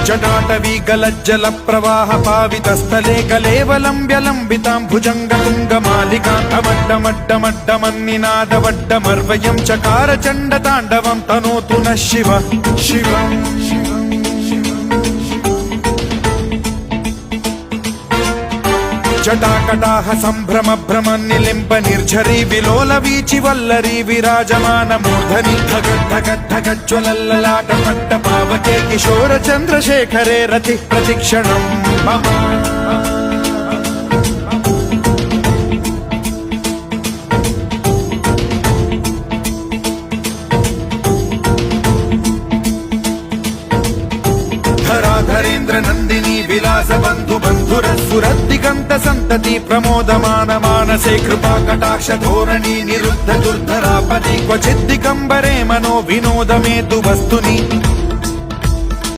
जटाटवी गलज्जल प्रवाह पावितस्थले कलेवलम्ब्यलम्बितां भुजङ्गतुङ्गमालिकान्तमड्डमड्डमड्डमन्निनादवड्डमर्वयं चकार चण्डताण्डवं तनोतु नः शिव शिव जटाकटाह सम्भ्रम भ्रम निलिम्ब निर्झरी विलोल वीचि वल्लरी विराजमान मूर्धनि धगद्धगद्धगज्ज्वलल्ललाट पट्ट पावके किशोर चन्द्रशेखरे रति प्रतिक्षणम् मम धराधरेन्द्र नन्दिनी विलास बन्धु बन्धुरसुरद्दिगन्त सन्तति प्रमोदमान मानसे कृपा कटाक्ष धोरणी निरुद्ध दुर्धरापदि क्वचिद्दिगम्बरे मनो विनोदमेतु वस्तुनि